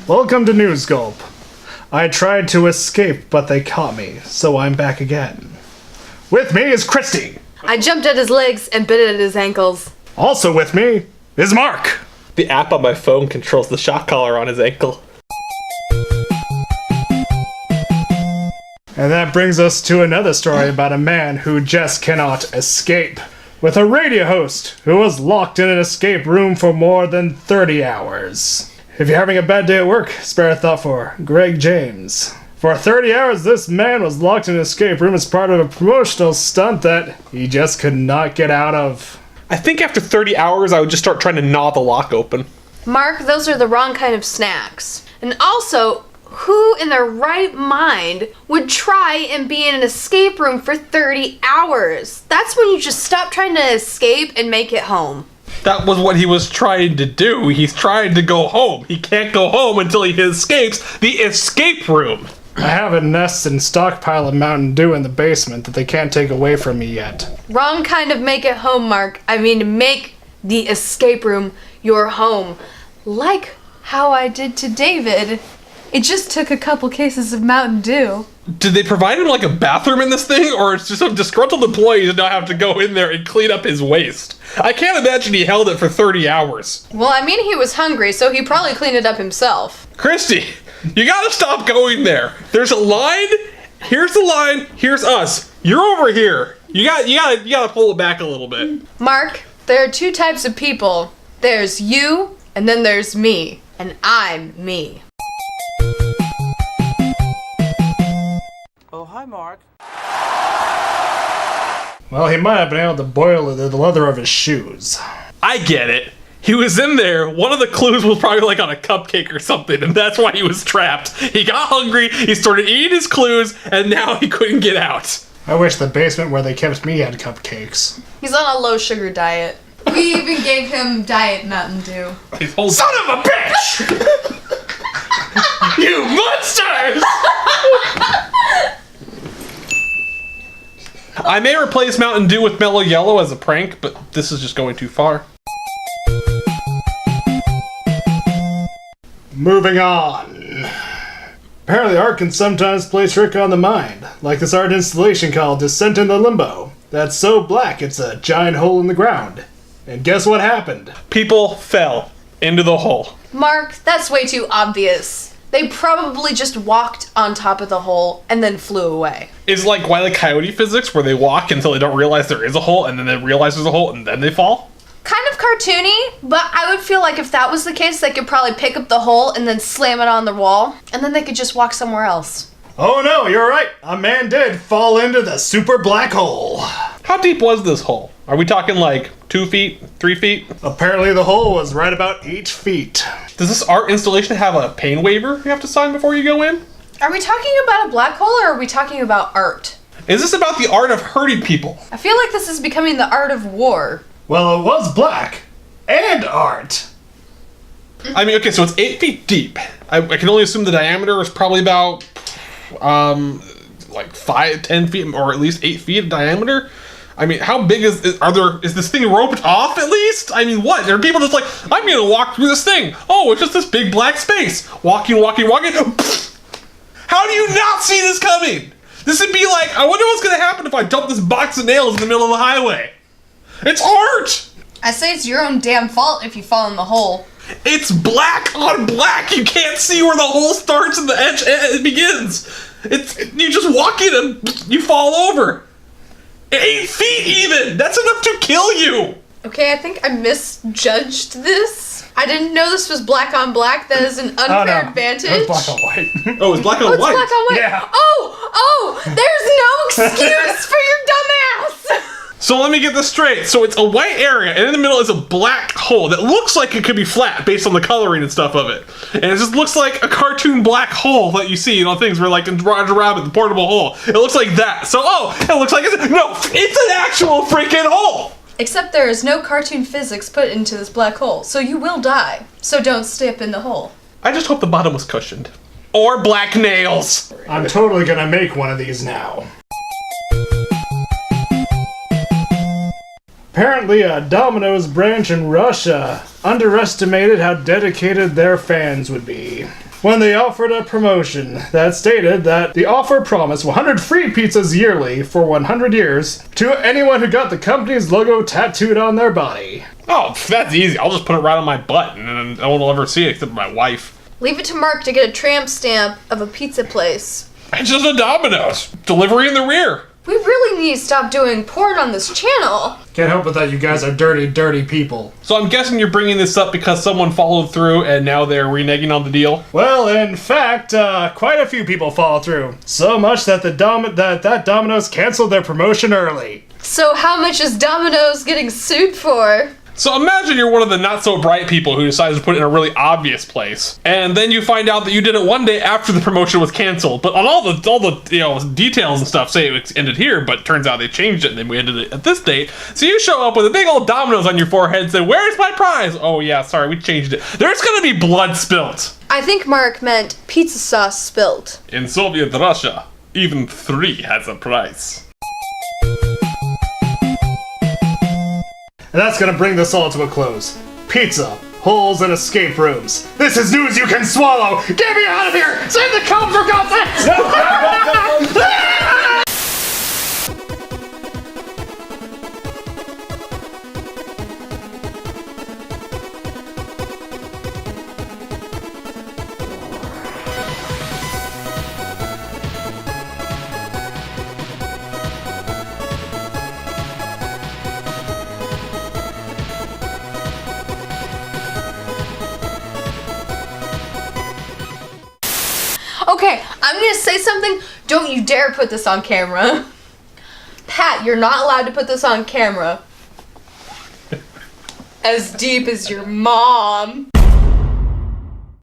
Welcome to News Gulp. I tried to escape, but they caught me, so I'm back again. With me is Christy. I jumped at his legs and bit at his ankles. Also with me is Mark. The app on my phone controls the shock collar on his ankle. And that brings us to another story about a man who just cannot escape. With a radio host who was locked in an escape room for more than 30 hours. If you're having a bad day at work, spare a thought for Greg James. For 30 hours, this man was locked in an escape room as part of a promotional stunt that he just could not get out of. I think after 30 hours, I would just start trying to gnaw the lock open. Mark, those are the wrong kind of snacks. And also, who in their right mind would try and be in an escape room for 30 hours? That's when you just stop trying to escape and make it home. That was what he was trying to do. He's trying to go home. He can't go home until he escapes the escape room. I have a nest and stockpile of Mountain Dew in the basement that they can't take away from me yet. Wrong kind of make it home, Mark. I mean, make the escape room your home. Like how I did to David. It just took a couple cases of Mountain Dew. Did they provide him like a bathroom in this thing, or it's just some disgruntled employee to now have to go in there and clean up his waste? I can't imagine he held it for 30 hours. Well, I mean, he was hungry, so he probably cleaned it up himself. Christy, you gotta stop going there. There's a line. Here's the line. Here's us. You're over here. You gotta pull it back a little bit. Mark, there are two types of people. There's you, and then there's me. And I'm me. Oh, hi, Mark. Well, he might have been able to boil the leather of his shoes. I get it. He was in there. One of the clues was probably like on a cupcake or something, and that's why he was trapped. He got hungry, he started eating his clues, and now he couldn't get out. I wish the basement where they kept me had cupcakes. He's on a low sugar diet. We even gave him Diet Mountain Dew. Son of a bitch! You monsters! I may replace Mountain Dew with Mellow Yellow as a prank, but this is just going too far. Moving on. Apparently art can sometimes play trick on the mind, like this art installation called Descent into Limbo. That's so black it's a giant hole in the ground. And guess what happened? People fell into the hole. Mark, that's way too obvious. They probably just walked on top of the hole and then flew away. It's like Wile E. Coyote physics, where they walk until they don't realize there is a hole, and then they realize there's a hole, and then they fall. Kind of cartoony, but I would feel like if that was the case, they could probably pick up the hole and then slam it on the wall, and then they could just walk somewhere else. Oh no, you're right. A man did fall into the super black hole. How deep was this hole? Are we talking like 2 feet, 3 feet? Apparently the hole was right about 8 feet. Does this art installation have a pain waiver you have to sign before you go in? Are we talking about a black hole or are we talking about art? Is this about the art of hurting people? I feel like this is becoming the art of war. Well, it was black. And art. I mean, okay, so it's 8 feet deep. I can only assume the diameter is probably about, like 10 feet, or at least 8 feet in diameter. I mean, how big is this thing roped off at least? I mean, what? There are people just like, I'm gonna walk through this thing. Oh, it's just this big black space. Walking. How do you not see this coming? This would be like, I wonder what's gonna happen if I dump this box of nails in the middle of the highway. It's art! I say it's your own damn fault if you fall in the hole. It's black on black. You can't see where the hole starts and the edge it begins. You just walk in and you fall over. 8 feet even! That's enough to kill you! Okay, I think I misjudged this. I didn't know this was black on black. That is an unfair advantage. It was black on white. Oh, it's black on Oh, it's white. black on white. Yeah. Oh, there's no excuse for your dumbass. So let me get this straight. So it's a white area, and in the middle is a black hole that looks like it could be flat based on the coloring and stuff of it. And it just looks like a cartoon black hole that you see in things where, like in Roger Rabbit, the portable hole. It looks like that. So, it looks like it's an actual freaking hole! Except there is no cartoon physics put into this black hole, so you will die. So don't step in the hole. I just hope the bottom was cushioned. Or black nails. I'm totally gonna make one of these now. Apparently, a Domino's branch in Russia underestimated how dedicated their fans would be. when they offered a promotion that stated that the offer promised 100 free pizzas yearly for 100 years to anyone who got the company's logo tattooed on their body. Oh, that's easy. I'll just put it right on my butt, and no one will ever see it except my wife. Leave it to Mark to get a tramp stamp of a pizza place. It's just a Domino's. Delivery in the rear. We really need to stop doing porn on this channel. Can't help it that you guys are dirty, dirty people. So I'm guessing you're bringing this up because someone followed through and now they're reneging on the deal? Well, in fact, quite a few people followed through. So much that that Domino's canceled their promotion early. So how much is Domino's getting sued for? So imagine you're one of the not so bright people who decides to put it in a really obvious place, and then you find out that you did it one day after the promotion was canceled. But on all the details and stuff say it ended here, but turns out they changed it and then we ended it at this date. So you show up with a big old Domino's on your forehead and say, "Where's my prize?" "Oh yeah, sorry, we changed it." There's gonna be blood spilt. I think Mark meant pizza sauce spilt. In Soviet Russia, even 3 has a price. And that's gonna bring this all to a close. Pizza, holes, and escape rooms. This is news you can swallow! Get me out of here! Save the code for God's sake! Okay, I'm gonna say something. Don't you dare put this on camera. Pat, you're not allowed to put this on camera. As deep as your mom.